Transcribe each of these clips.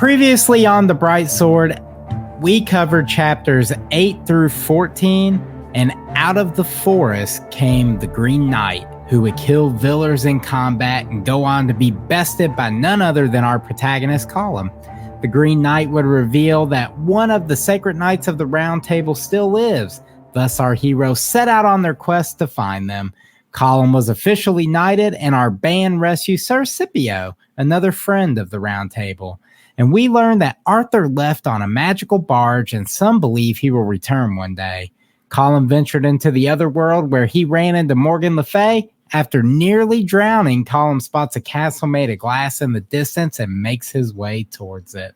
Previously on The Bright Sword, we covered chapters 8 through 14, and out of the forest came the Green Knight, who would kill Villers in combat and go on to be bested by none other than our protagonist, Colum. The Green Knight would reveal that one of the sacred knights of the Round Table still lives. Thus, our heroes set out on their quest to find them. Colum was officially knighted, and our band rescued Sir Scipio, another friend of the Round Table. And we learned that Arthur left on a magical barge, and some believe he will return one day. Colum ventured into the other world, where he ran into Morgan Le Fay. After nearly drowning, Colum spots a castle made of glass in the distance and makes his way towards it.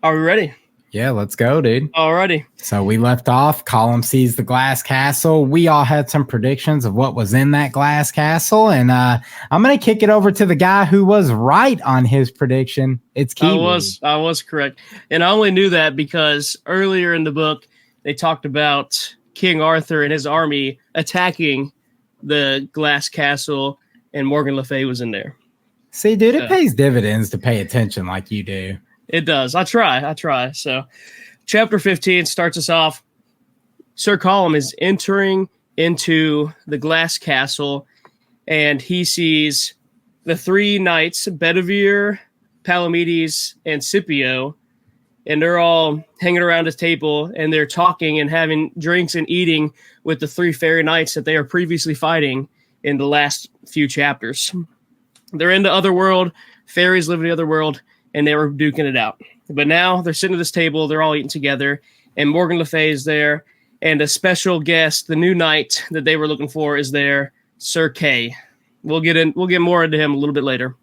Are we ready? Yeah, let's go, dude. Alrighty. So we left off. Colum sees the glass castle. We all had some predictions of what was in that glass castle. And I'm going to kick it over to the guy who was right on his prediction. It's Kiwi. I was correct. And I only knew that because earlier in the book, they talked about King Arthur and his army attacking the glass castle, and Morgan Le Fay was in there. See, dude, it pays dividends to pay attention like you do. It does. I try. So chapter 15 starts us off. Sir Colum is entering into the glass castle, and he sees the three knights, Bedivere, Palamedes, and Scipio, and they're all hanging around his table, and they're talking and having drinks and eating with the three fairy knights that they are previously fighting in the last few chapters. They're in the other world. Fairies live in the other world, and they were duking it out. But now they're sitting at this table. They're all eating together, and Morgan Le Fay is there, and a special guest, the new knight that they were looking for, is there, Sir Kay. We'll get more into him a little bit later.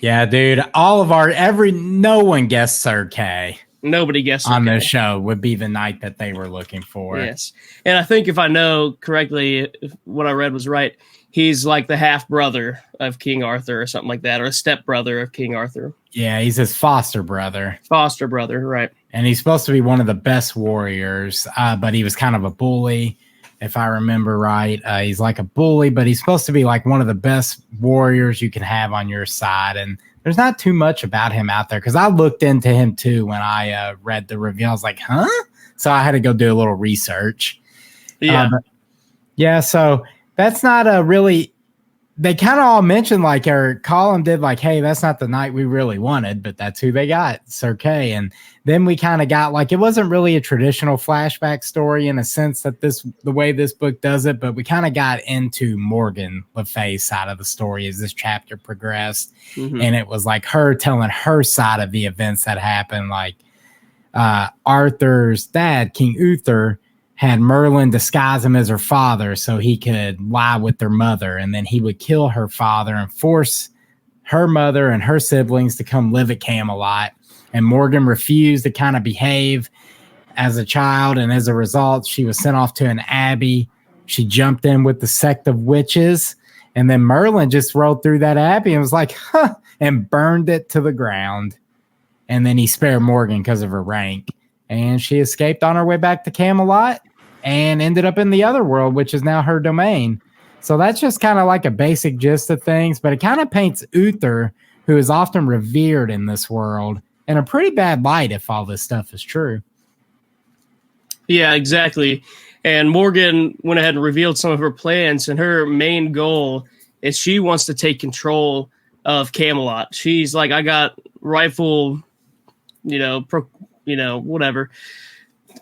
Yeah, dude. No one guessed Sir Kay. Nobody guessed on the show would be the knight that they were looking for. Yes, and I think if I know correctly, if what I read was right, he's like the half brother of King Arthur or something like that, or a step brother of King Arthur. Yeah, he's his foster brother. Foster brother, right? And he's supposed to be one of the best warriors, but he was kind of a bully. If I remember right, he's like a bully, but he's supposed to be like one of the best warriors you can have on your side. And there's not too much about him out there, because I looked into him too when I read the review. I was like, huh? So I had to go do a little research. Yeah. So that's not a really... They kind of all mentioned, like, or Colum did, like, hey, that's not the knight we really wanted, but that's who they got, Sir Kay. And then we kind of got, like, it wasn't really a traditional flashback story in a sense that the way this book does it, but we kind of got into Morgan Le Fay's side of the story as this chapter progressed. Mm-hmm. And it was like her telling her side of the events that happened. Like, Arthur's dad, King Uther, had Merlin disguise him as her father so he could lie with their mother, and then he would kill her father and force her mother and her siblings to come live at Camelot. And Morgan refused to kind of behave as a child, and as a result, she was sent off to an abbey. She jumped in with the sect of witches, and then Merlin just rode through that abbey and was like, huh, and burned it to the ground. And then he spared Morgan because of her rank. And she escaped on her way back to Camelot and ended up in the other world, which is now her domain. So that's just kind of like a basic gist of things, but it kind of paints Uther, who is often revered in this world, in a pretty bad light if all this stuff is true. Yeah, exactly. And Morgan went ahead and revealed some of her plans, and her main goal is she wants to take control of Camelot. She's like, I got rightful, whatever,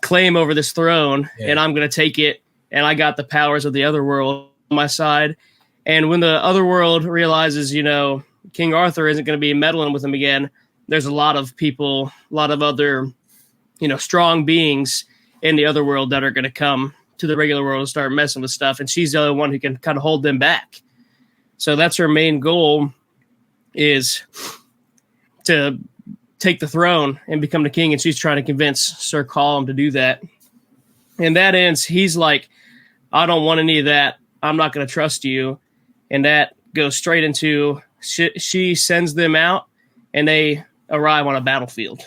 claim over this throne, and I'm going to take it, and I got the powers of the other world on my side. And when the other world realizes, King Arthur isn't going to be meddling with him again, there's a lot of people, a lot of other, strong beings in the other world that are going to come to the regular world and start messing with stuff, and she's the only one who can kind of hold them back. So that's her main goal, is to take the throne and become the king, and she's trying to convince Sir Colum to do that. And that ends, he's like, I don't want any of that. I'm not going to trust you. And that goes straight into, she sends them out, and they arrive on a battlefield.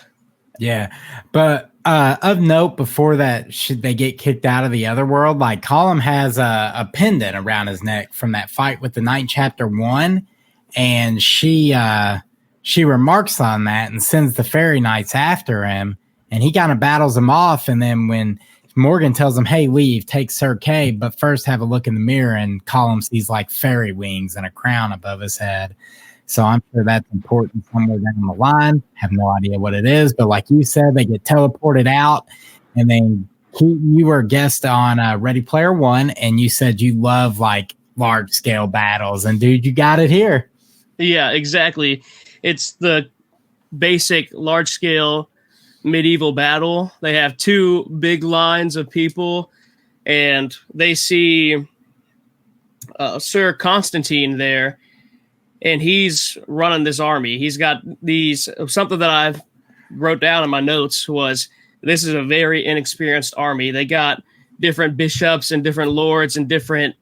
Yeah, but of note, before that, should they get kicked out of the other world, like Colum has a pendant around his neck from that fight with the knight in chapter 1, and she she remarks on that and sends the fairy knights after him, and he kind of battles them off. And then when Morgan tells him, hey, leave, take Sir Kay, but first have a look in the mirror, and Column sees like fairy wings and a crown above his head. So I'm sure that's important somewhere down the line. Have no idea what it is, but like you said, they get teleported out. And then you were a guest on Ready Player One, and you said you love like large scale battles, and dude, you got it here. Yeah, exactly. It's the basic large scale medieval battle. They have two big lines of people, and they see Sir Constantine there, and he's running this army. He's got these, something that I've wrote down in my notes was, this is a very inexperienced army. They got different bishops and different lords and different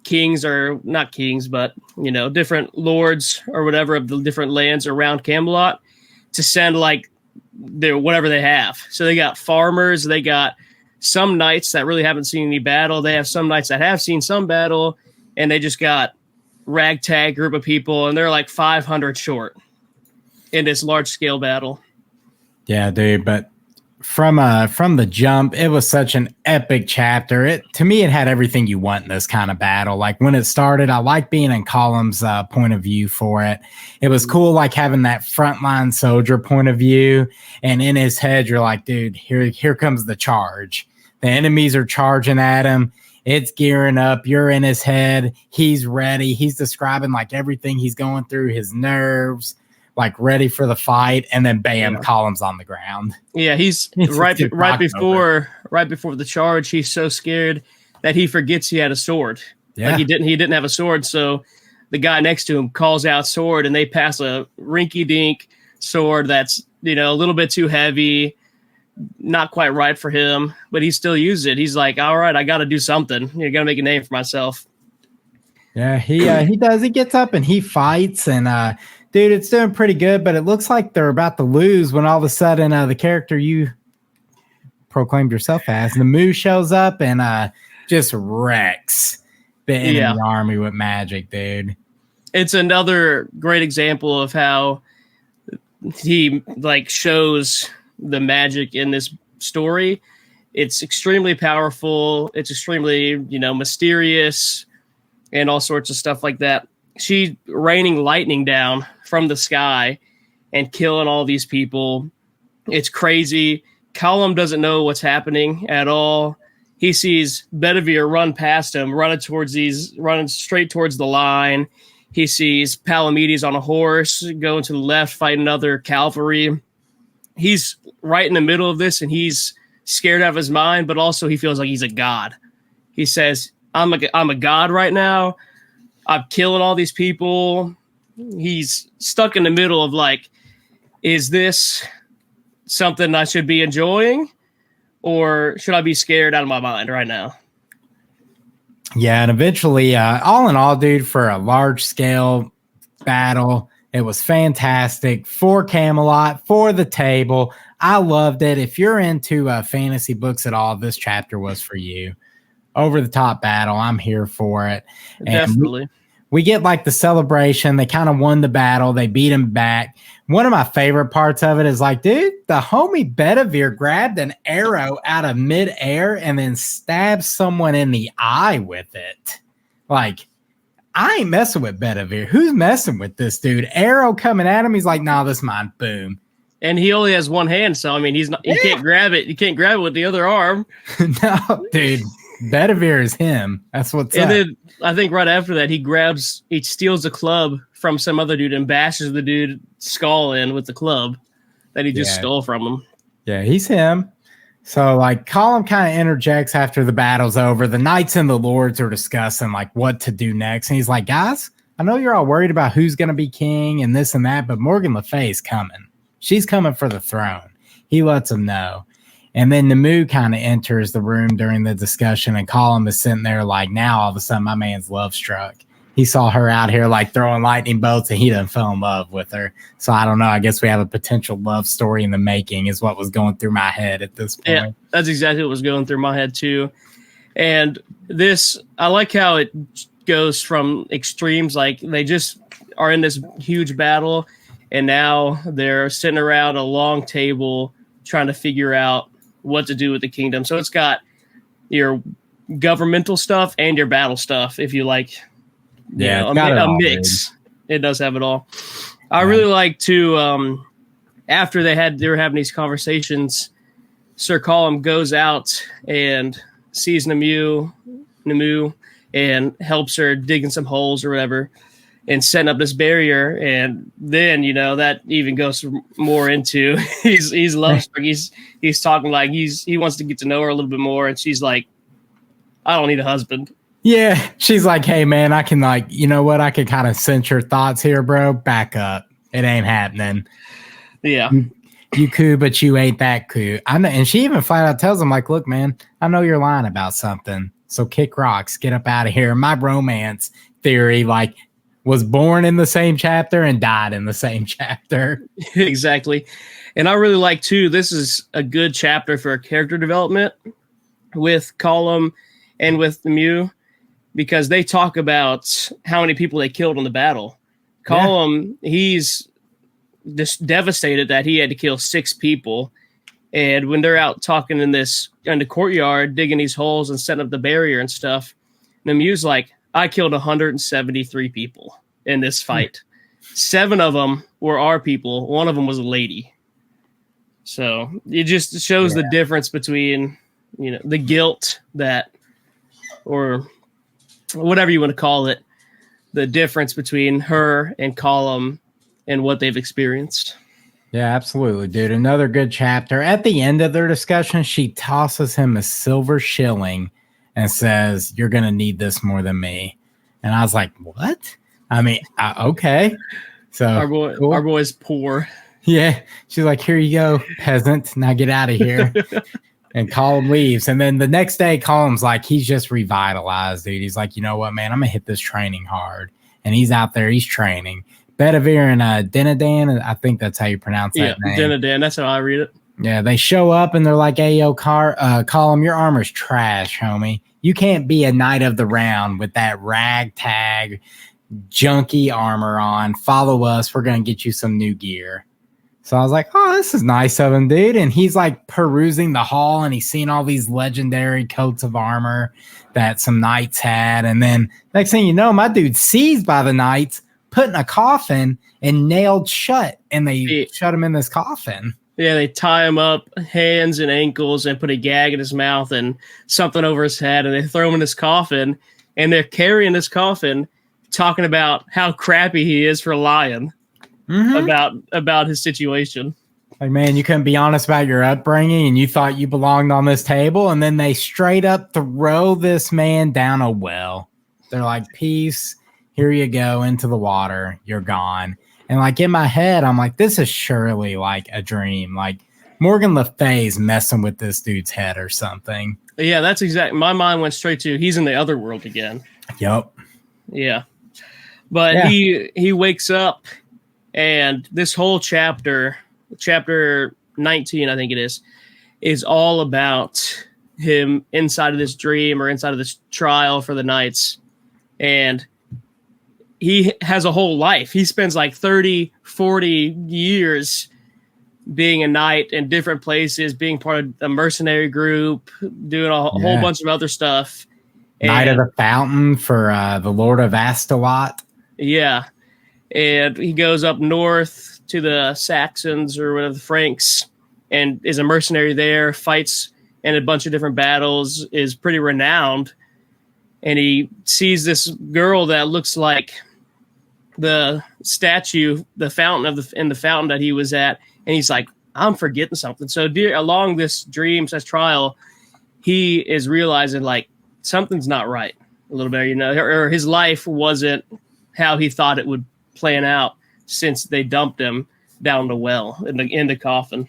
kings, or not kings, but, you know, different lords or whatever of the different lands around Camelot to send like their whatever they have. So they got farmers, they got some knights that really haven't seen any battle. They have some knights that have seen some battle, and they just got ragtag group of people, and they're like 500 short in this large scale battle. Yeah, dude, but from the jump, it was such an epic chapter. To me, it had everything you want in this kind of battle. Like when it started, I liked being in Column's point of view for it. It was cool, like having that frontline soldier point of view, and in his head, you're like, dude, here comes the charge. The enemies are charging at him. It's gearing up. You're in his head. He's ready. He's describing like everything he's going through, his nerves, like ready for the fight, and then bam, Column's on the ground. Yeah, he's right before the charge. He's so scared that he forgets he had a sword. Yeah, like he didn't have a sword. So the guy next to him calls out sword, and they pass a rinky-dink sword that's, you know, a little bit too heavy, not quite right for him, but he still uses it. He's like, all right, I got to do something. You got to make a name for myself. Yeah, he does. He gets up and he fights, and dude, it's doing pretty good, but it looks like they're about to lose when all of a sudden the character you proclaimed yourself as, the Moo, shows up and just wrecks the enemy army with magic, dude. It's another great example of how he like shows the magic in this story. It's extremely powerful. It's extremely, you know, mysterious and all sorts of stuff like that. She raining lightning down from the sky and killing all these people. It's crazy. Column doesn't know what's happening at all. He sees Bedivere run past him, running straight towards the line. He sees Palamedes on a horse going to the left, fighting other cavalry. He's right in the middle of this, and he's scared out of his mind, but also he feels like he's a god. He says, I'm a god right now. I'm killing all these people. He's stuck in the middle of like, is this something I should be enjoying, or should I be scared out of my mind right now? Yeah, and eventually, all in all, dude, for a large scale battle, it was fantastic for Camelot, for the table. I loved it. If you're into fantasy books at all, this chapter was for you. Over the top battle, I'm here for it. Definitely. We get like the celebration. They kind of won the battle. They beat him back. One of my favorite parts of it is like, dude, the homie Bedivere grabbed an arrow out of midair and then stabbed someone in the eye with it. Like, I ain't messing with Bedivere. Who's messing with this dude? Arrow coming at him. He's like, nah, this is mine. Boom. And he only has one hand, so I mean, he can't grab it. You can't grab it with the other arm. No, dude. Bedivere is him. That's what's up. And then I think right after that, he steals a club from some other dude and bashes the dude's skull in with the club that he just stole from him. Yeah, he's him. So like Column kind of interjects after the battle's over. The knights and the lords are discussing like what to do next. And he's like, guys, I know you're all worried about who's going to be king and this and that, but Morgan Le Fay is coming. She's coming for the throne. He lets them know. And then Namu kind of enters the room during the discussion, and Column is sitting there like, now all of a sudden my man's love struck. He saw her out here like throwing lightning bolts, and he done fell in love with her. So I don't know. I guess we have a potential love story in the making is what was going through my head at this point. Yeah, that's exactly what was going through my head too. And this, I like how it goes from extremes. Like they just are in this huge battle, and now they're sitting around a long table trying to figure out what to do with the kingdom. So it's got your governmental stuff and your battle stuff, if you like. Yeah, you know, a mix. Dude. It does have it all. I really like to after they were having these conversations, Sir Colum goes out and sees Namu and helps her digging some holes or whatever and setting up this barrier. And then, you know, that even goes more into he's love struck. He's talking like he wants to get to know her a little bit more. And she's like, I don't need a husband. Yeah. She's like, hey man, I can like, you know what? I can kind of sense your thoughts here, bro. Back up. It ain't happening. Yeah. You cool, but you ain't that cool. I know, and she even flat out tells him, like, look, man, I know you're lying about something. So kick rocks, get up out of here. My romance theory, like, was born in the same chapter and died in the same chapter. Exactly. And I really like, too, this is a good chapter for character development with Colum and with Mew, because they talk about how many people they killed in the battle. Colum, he's just devastated that he had to kill 6 people. And when they're out talking in the courtyard, digging these holes and setting up the barrier and stuff, Namu's like, I killed 173 people in this fight. 7 of them were our people. 1 of them was a lady. So it just shows the difference between, you know, the guilt that, or whatever you want to call it, the difference between her and Colum and what they've experienced. Yeah, absolutely, dude. Another good chapter. At the end of their discussion, she tosses him a silver shilling and says, you're going to need this more than me. And I was like, what? I mean, okay. So our boy's poor. Yeah. She's like, here you go, peasant. Now get out of here. And Colum leaves. And then the next day, Colum's like, he's just revitalized, dude. He's like, you know what, man? I'm going to hit this training hard. And he's out there. He's training. Bedivere and Dinadan, I think that's how you pronounce that name. Dinadan, that's how I read it. Yeah, they show up and they're like, hey, yo, Colum, your armor's trash, homie. You can't be a knight of the round with that ragtag, junky armor on. Follow us. We're going to get you some new gear. So I was like, oh, this is nice of him, dude. And he's like perusing the hall and he's seeing all these legendary coats of armor that some knights had. And then next thing you know, my dude's seized by the knights, put in a coffin and nailed shut. And they shut him in this coffin. Yeah, they tie him up hands and ankles and put a gag in his mouth and something over his head. And they throw him in this coffin. And they're carrying this coffin, talking about how crappy he is for lying. About his situation. Like, man, you couldn't be honest about your upbringing and you thought you belonged on this table, and then they straight up throw this man down a well. They're like, peace, here you go, into the water, you're gone. And like in my head, I'm like, this is surely like a dream. Like Morgan Le Fay's messing with this dude's head or something. Yeah, that's exactly. My mind went straight to he's in the other world again. Yep. Yeah. But he wakes up. And this whole chapter 19, I think it is all about him inside of this dream or inside of this trial for the knights. And he has a whole life. He spends like 30, 40 years being a knight in different places, being part of a mercenary group, doing a whole bunch of other stuff. Knight of the Fountain for the Lord of Astolat. Yeah. And he goes up north to the Saxons or whatever, the Franks, and is a mercenary there, fights in a bunch of different battles, is pretty renowned. And he sees this girl that looks like the statue, the fountain in the fountain that he was at. And he's like, I'm forgetting something. So along this dream / trial, he is realizing like something's not right a little bit, you know, or his life wasn't how he thought it would plan out since they dumped him down the well in the coffin.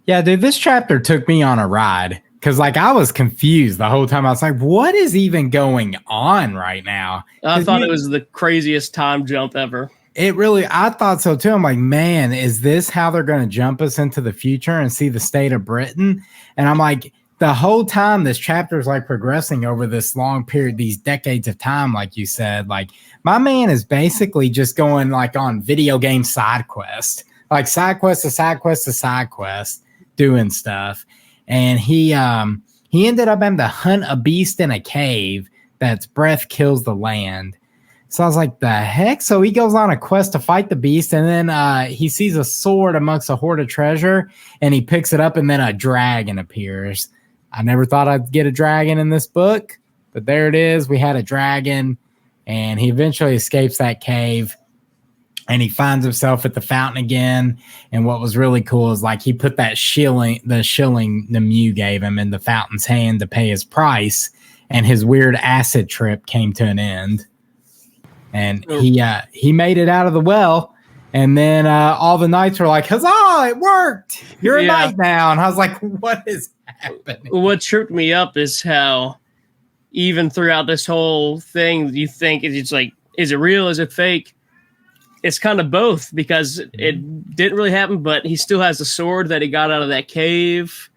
Yeah, dude, this chapter took me on a ride because like I was confused the whole time. I was like, what is even going on right now? I thought it was the craziest time jump ever. I thought so too. I'm like, man, is this how they're going to jump us into the future and see the state of Britain? And I'm like, the whole time this chapter is like progressing over this long period, these decades of time, like you said, like my man is basically just going like on video game side quest, like side quest to side quest to side quest, doing stuff. And he ended up having to hunt a beast in a cave that's breath kills the land. So I was like, the heck? So he goes on a quest to fight the beast, and then he sees a sword amongst a hoard of treasure, and he picks it up, and then a dragon appears. I never thought I'd get a dragon in this book, but there it is. We had a dragon, and he eventually escapes that cave, and he finds himself at the fountain again. And what was really cool is like he put that shilling, the shilling Nemu gave him, in the fountain's hand to pay his price, and his weird acid trip came to an end. And he made it out of the well, and then all the knights were like, "Huzzah! It worked! You're a knight now." And I was like, "What is happening?" What tripped me up is how even throughout this whole thing, you think it's like, is it real? Is it fake? It's kind of both, because it didn't really happen, but he still has the sword that he got out of that cave.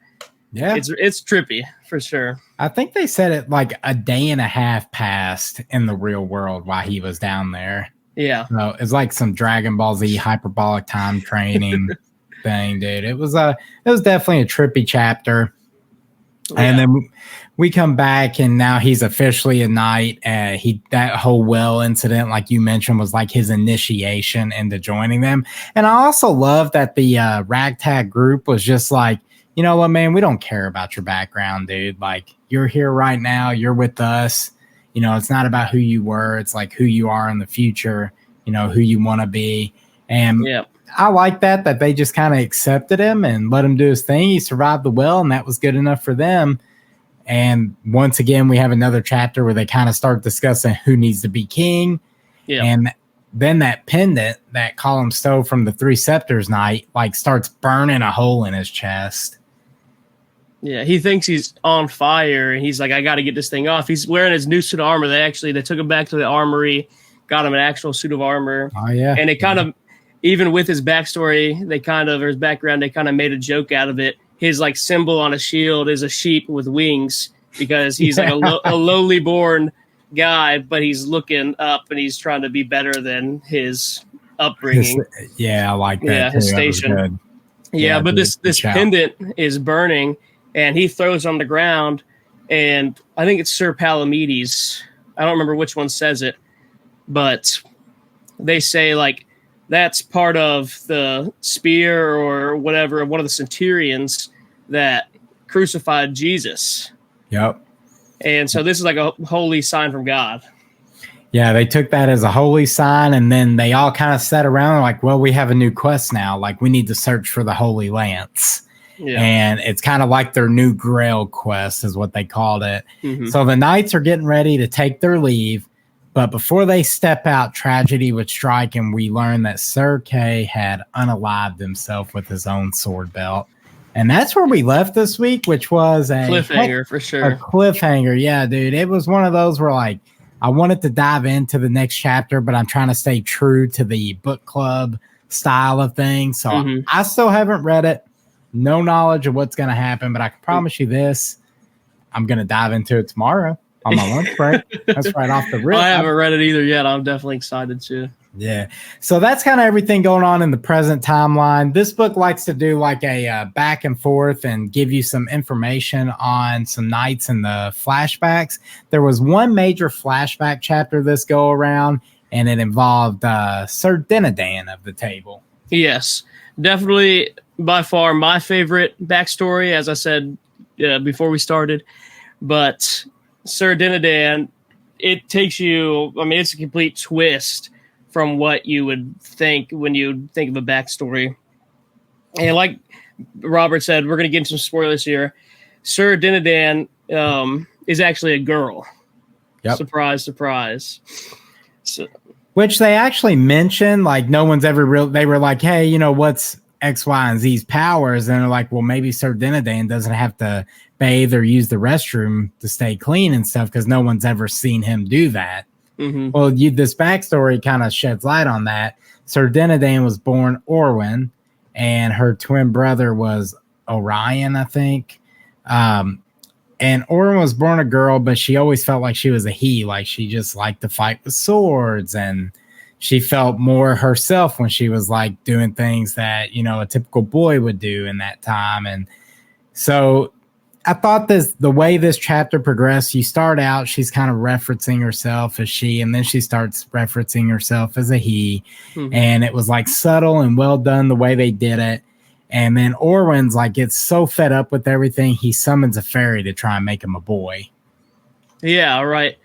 Yeah, it's trippy for sure. I think they said it like a day and a half passed in the real world while he was down there. Yeah. So it's like some Dragon Ball Z hyperbolic time training thing, dude. It was definitely a trippy chapter. Yeah. And then we come back, and now he's officially a knight. That whole well incident, like you mentioned, was like his initiation into joining them. And I also love that the ragtag group was just like, you know what, man, we don't care about your background, dude. Like, you're here right now. You're with us. You know, it's not about who you were. It's like who you are in the future, you know, who you want to be. And I like that they just kind of accepted him and let him do his thing. He survived the well, and that was good enough for them. And once again, we have another chapter where they kind of start discussing who needs to be king. Yeah. And then that pendant that Column stole from the Three Scepters Knight, like, starts burning a hole in his chest. Yeah, he thinks he's on fire, and he's like, I got to get this thing off. He's wearing his new suit of armor. They took him back to the armory, got him an actual suit of armor. Oh, yeah. And it kind of, even with his backstory, or his background, they kind of made a joke out of it. His, like, symbol on a shield is a sheep with wings, because he's like a lowly born guy, but he's looking up, and he's trying to be better than his upbringing. I like that. Yeah, his station. Yeah, but this pendant is burning, and he throws on the ground, and I think it's Sir Palamedes. I don't remember which one says it, but they say, like, that's part of the spear or whatever, one of the centurions that crucified Jesus. Yep. And so this is like a holy sign from God. Yeah, they took that as a holy sign, and then they all kind of sat around like, well, we have a new quest now. Like, we need to search for the Holy Lance. Yeah. And it's kind of like their new Grail quest is what they called it. Mm-hmm. So the knights are getting ready to take their leave, but before they step out, tragedy would strike, and we learn that Sir Kay had unalived himself with his own sword belt. And that's where we left this week, which was a cliffhanger for sure. A cliffhanger. Yeah, dude. It was one of those where, like, I wanted to dive into the next chapter, but I'm trying to stay true to the book club style of things. So I still haven't read it. No knowledge of what's going to happen, but I can promise you this. I'm going to dive into it tomorrow on my lunch break. That's right off the rip. I haven't read it either yet. I'm definitely excited to. Yeah. So that's kind of everything going on in the present timeline. This book likes to do like a back and forth and give you some information on some knights and the flashbacks. There was one major flashback chapter this go around, and it involved Sir Dinadan of the Table. Yes, definitely by far my favorite backstory, as I said before we started. But Sir Dinadan, it takes you, I mean, it's a complete twist from what you would think when you think of a backstory. And like Robert said, we're going to get into some spoilers here. Sir Dinadan is actually a girl. Yep. Surprise, surprise. So, which they actually mentioned, like, no one's ever they were like, hey, you know, what's X, Y, and Z's powers? And they're like, well, maybe Sir Dinadan doesn't have to bathe or use the restroom to stay clean and stuff, because no one's ever seen him do that. Mm-hmm. Well, this backstory kind of sheds light on that. Sir Dinadan was born Orwyn, and her twin brother was Orion, I think. And Orin was born a girl, but she always felt like she was a he. Like she just liked to fight with swords, and she felt more herself when she was like doing things that, you know, a typical boy would do in that time. And so I thought the way this chapter progressed, you start out, she's kind of referencing herself as she, and then she starts referencing herself as a he. Mm-hmm. And it was like subtle and well done the way they did it. And then Orwin's like gets so fed up with everything, he summons a fairy to try and make him a boy. Yeah, right.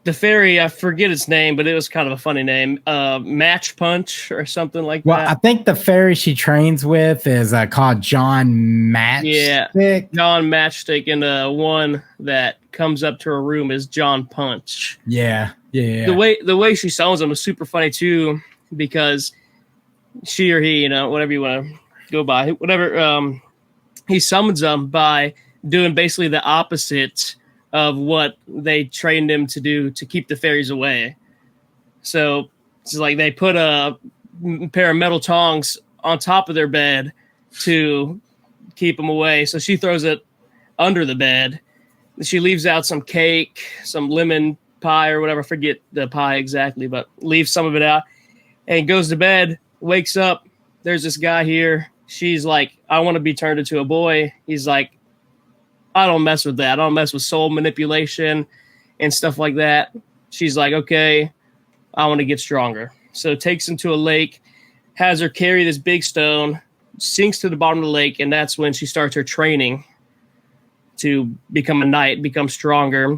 The fairy, I forget its name, but it was kind of a funny name. Match Punch or something like that. Well, I think the fairy she trains with is called John Matchstick. Yeah, John Matchstick, and one that comes up to her room is John Punch. Yeah. The way she summons him is super funny too, because she or he, you know, whatever you want to go by, whatever, he summons them by doing basically the opposite of what they trained him to do to keep the fairies away. So it's like they put a pair of metal tongs on top of their bed to keep them away. So she throws it under the bed. She leaves out some cake, some lemon pie or whatever. I forget the pie exactly, but leaves some of it out and goes to bed, wakes up. There's this guy here. She's like, I want to be turned into a boy. He's like, I don't mess with that. I don't mess with soul manipulation and stuff like that. She's like, okay, I want to get stronger. So takes him to a lake, has her carry this big stone, sinks to the bottom of the lake, and that's when she starts her training to become a knight, become stronger,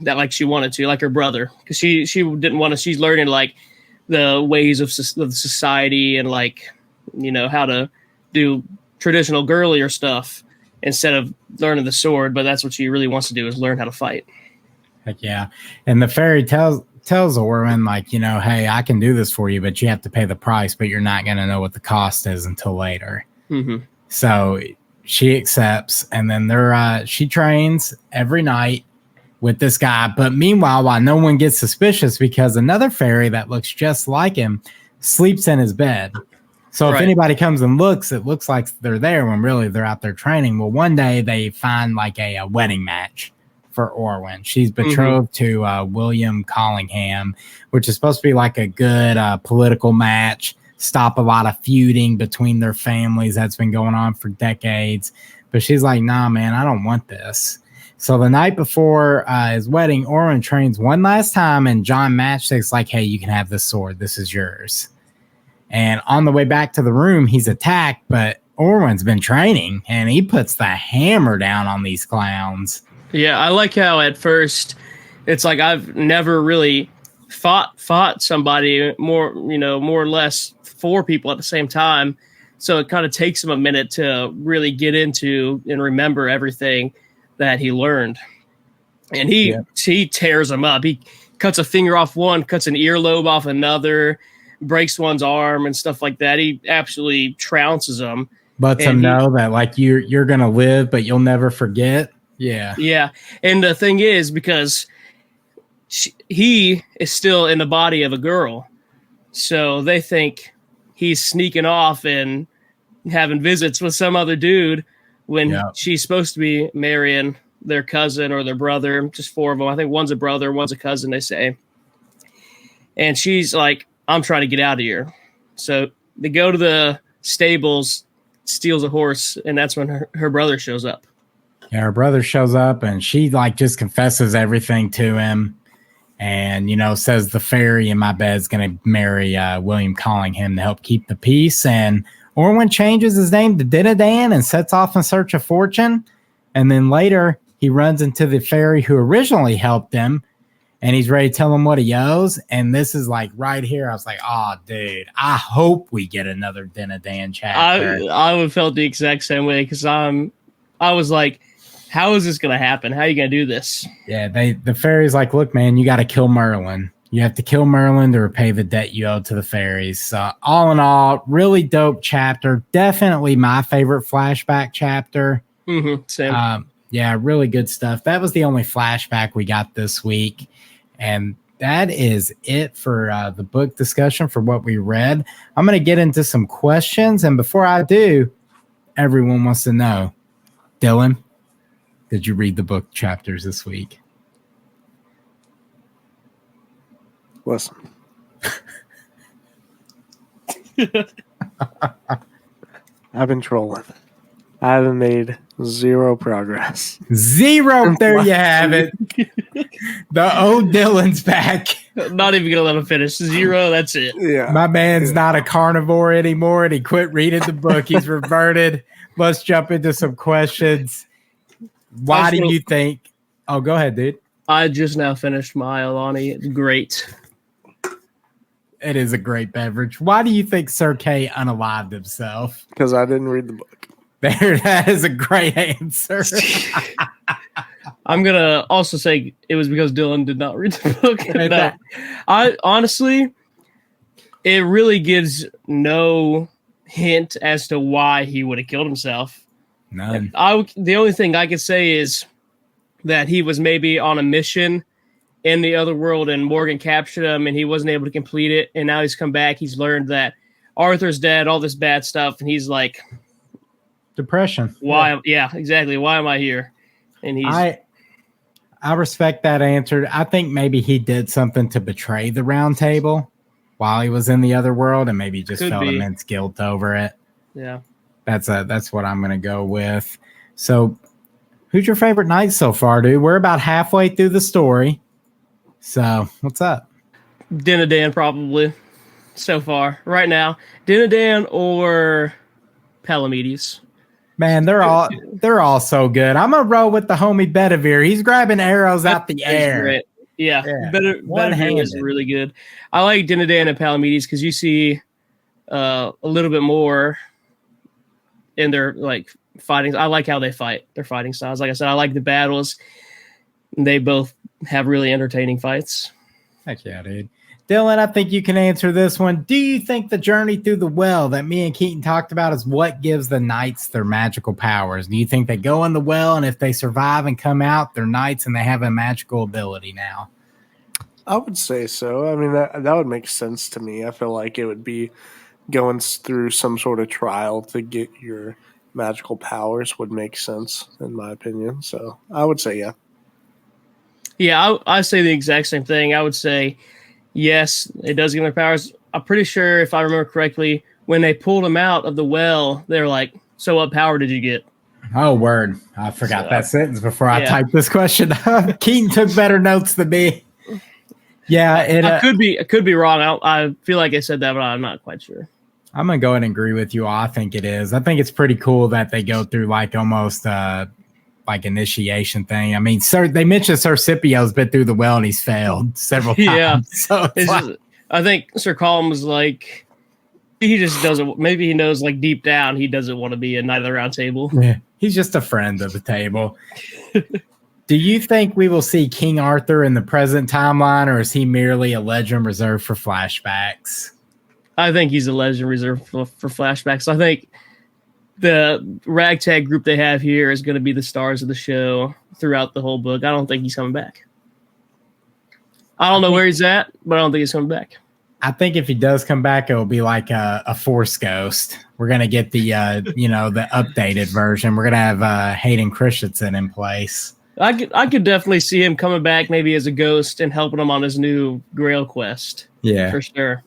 that like she wanted to, like her brother. Because she didn't want to, she's learning like the ways of society and like, you know, how to do traditional girlier stuff instead of learning the sword, but that's what she really wants to do, is learn how to fight. Heck yeah. And the fairy tells Orwin, like, you know, hey, I can do this for you, but you have to pay the price, but you're not going to know what the cost is until later. Mm-hmm. So she accepts, and then she trains every night with this guy. But meanwhile, while no one gets suspicious, because another fairy that looks just like him sleeps in his bed. So if anybody comes and looks, it looks like they're there when really they're out there training. Well, one day they find like a wedding match for Orwin. She's betrothed to William Collingham, which is supposed to be like a good political match, stop a lot of feuding between their families that's been going on for decades. But she's like, nah, man, I don't want this. So the night before his wedding, Orwin trains one last time, and John Matchstick's like, hey, you can have this sword. This is yours. And on the way back to the room, he's attacked, but Orwin's been training, and he puts the hammer down on these clowns. Yeah, I like how at first it's like I've never really fought somebody more or less 4 people at the same time. So it kind of takes him a minute to really get into and remember everything that he learned. And he tears them up. He cuts a finger off one, cuts an earlobe off another, breaks one's arm and stuff like that. He absolutely trounces them. Lets them know that like you're going to live, but you'll never forget. Yeah. Yeah. And the thing is, because he is still in the body of a girl, so they think he's sneaking off and having visits with some other dude when she's supposed to be marrying their cousin or their brother, just 4 of them. I think one's a brother, one's a cousin, they say. And she's like, I'm trying to get out of here. So they go to the stables, steals a horse, and that's when her brother shows up. Yeah, her brother shows up, and she like just confesses everything to him, and says the fairy in my bed is going to marry William Collingham to help keep the peace. And Orwin changes his name to Dinadan and sets off in search of fortune. And then later he runs into the fairy who originally helped him, and he's ready to tell him what he owes. And this is like right here. I was like, oh, dude, I hope we get another Dinadan chapter. I would felt the exact same way, because I was like, how is this going to happen? How are you going to do this? Yeah, the fairy's like, look, man, you got to kill Merlin. You have to kill Merlin to repay the debt you owe to the fairies. So all in all, really dope chapter. Definitely my favorite flashback chapter. Mm-hmm, same. Yeah, really good stuff. That was the only flashback we got this week. And that is it for the book discussion for what we read. I'm going to get into some questions. And before I do, everyone wants to know, Dylan, did you read the book chapters this week? Listen. I've been trolling. I haven't made zero progress. Zero. There you have it. The old Dylan's back. Not even gonna let him finish. 0. That's it. Yeah. My man's not a carnivore anymore, and he quit reading the book. He's reverted. Let's jump into some questions. Why do you think? Oh, go ahead, dude. I just now finished my Alani. It's great. It is a great beverage. Why do you think Sir K unalived himself? Because I didn't read the book. There, that is a great answer. I'm gonna also say it was because Dylan did not read the book. No. I honestly, it really gives no hint as to why he would have killed himself. None. The only thing I could say is that he was maybe on a mission in the other world and Morgan captured him and he wasn't able to complete it. And now he's come back. He's learned that Arthur's dead, all this bad stuff. And he's like, depression. Why? Yeah, exactly. Why am I here? And I respect that answer. I think maybe he did something to betray the round table while he was in the other world and maybe just felt immense guilt over it. Yeah. That's what I'm going to go with. So who's your favorite knight so far, dude? We're about halfway through the story. So what's up? Dinadan probably so far right now. Dinadan or Palamedes. Man, they're all so good. I'm gonna roll with the homie Bedivere. He's grabbing arrows out the air. Great. Yeah. Bedivere is really good. I like Dinadan and Palamedes because you see a little bit more in their like fighting. I like how they fight. Their fighting styles. Like I said, I like the battles. They both have really entertaining fights. Heck yeah, dude. Dylan, I think you can answer this one. Do you think the journey through the well that me and Keaton talked about is what gives the knights their magical powers? Do you think they go in the well and if they survive and come out, they're knights and they have a magical ability now? I would say so. I mean, that would make sense to me. I feel like it would be going through some sort of trial to get your magical powers would make sense, in my opinion. So I would say yeah. Yeah, I say the exact same thing. I would say, yes, it does give them their powers. I'm pretty sure, if I remember correctly, when they pulled them out of the well, they're like, so what power did you get? Oh, word. I forgot that sentence before I typed this question up. Keaton took better notes than me. Yeah, I could be wrong. I feel like I said that, but I'm not quite sure. I'm going to go ahead and agree with you. I think it is. I think it's pretty cool that they go through like almost like initiation thing. I mean, they mentioned Sir Scipio's been through the well and he's failed several times. Yeah. So I think Sir Colin was like, he just doesn't, maybe he knows like deep down he doesn't want to be a knight of the round table. Yeah, he's just a friend of the table. Do you think we will see King Arthur in the present timeline, or is he merely a legend reserved for flashbacks? I think he's a legend reserved for flashbacks. I think the ragtag group they have here is going to be the stars of the show throughout the whole book. I don't think he's coming back. I don't know where he's at, but I don't think he's coming back. I think if he does come back, it will be like a Force ghost. We're going to get the, the updated version. We're going to have Hayden Christensen in place. I could definitely see him coming back maybe as a ghost and helping him on his new Grail quest. Yeah. For sure.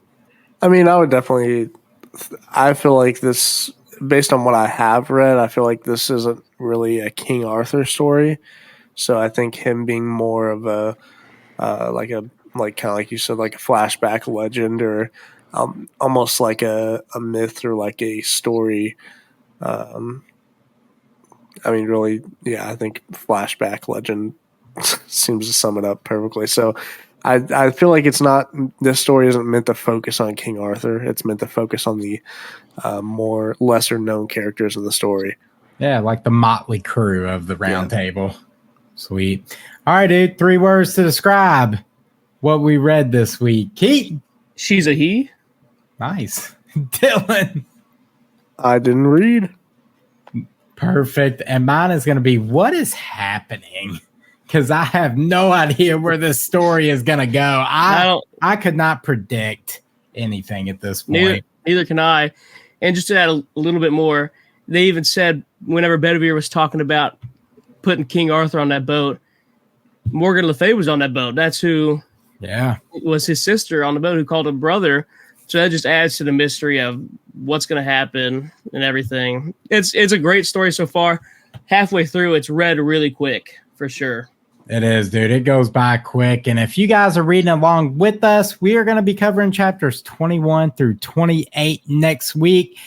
I mean, I feel like this, based on what I have read, I feel like this isn't really a King Arthur story. So I think him being more of a kind of like you said, like a flashback legend, or almost like a myth or like a story. I mean, really, yeah, I think flashback legend seems to sum it up perfectly. So I feel like this story isn't meant to focus on King Arthur. It's meant to focus on the more lesser known characters in the story. Yeah, like the motley crew of the round table. Sweet. All right, dude. 3 words to describe what we read this week. Keaton. She's a he. Nice. Dylan. I didn't read. Perfect. And mine is going to be, what is happening? Because I have no idea where this story is going to go. I could not predict anything at this point. Neither can I. And just to add a little bit more, they even said whenever Bedivere was talking about putting King Arthur on that boat, Morgan Le Fay was on that boat. That's who was his sister on the boat who called him brother. So that just adds to the mystery of what's going to happen and everything. It's a great story so far. Halfway through, it's read really quick for sure. It is, dude. It goes by quick. And if you guys are reading along with us, we are going to be covering chapters 21 through 28 next week.